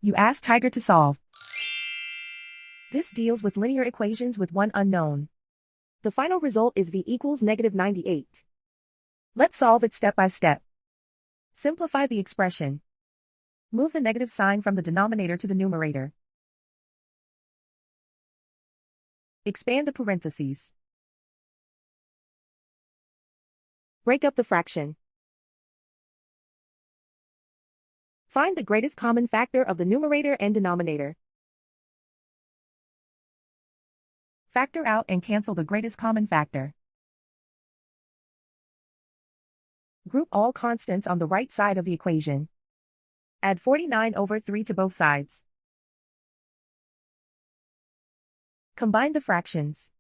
You ask Tiger to solve. This deals with linear equations with one unknown. The final result is v equals -98. Let's solve it step by step. Simplify the expression. Move the negative sign from the denominator to the numerator. Expand the parentheses. Break up the fraction. Find the greatest common factor of the numerator and denominator. Factor out and cancel the greatest common factor. Group all constants on the right side of the equation. Add 49/3 to both sides. Combine the fractions.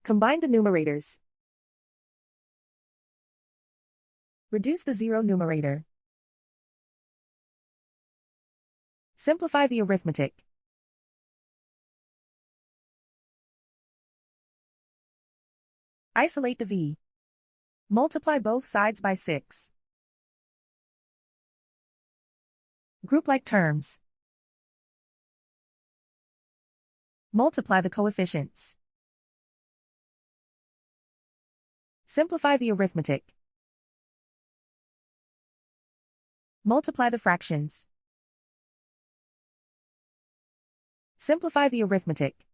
Combine the numerators. Reduce the zero numerator. Simplify the arithmetic. Isolate the v. Multiply both sides by 6. Group like terms. Multiply the coefficients. Simplify the arithmetic. Multiply the fractions. Simplify the arithmetic.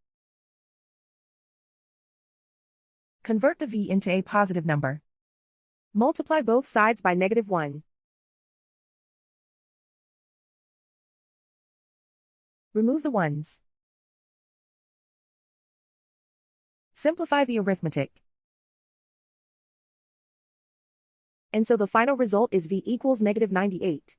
Convert the v into a positive number. Multiply both sides by -1. Remove the ones. Simplify the arithmetic. And so the final result is v equals -98.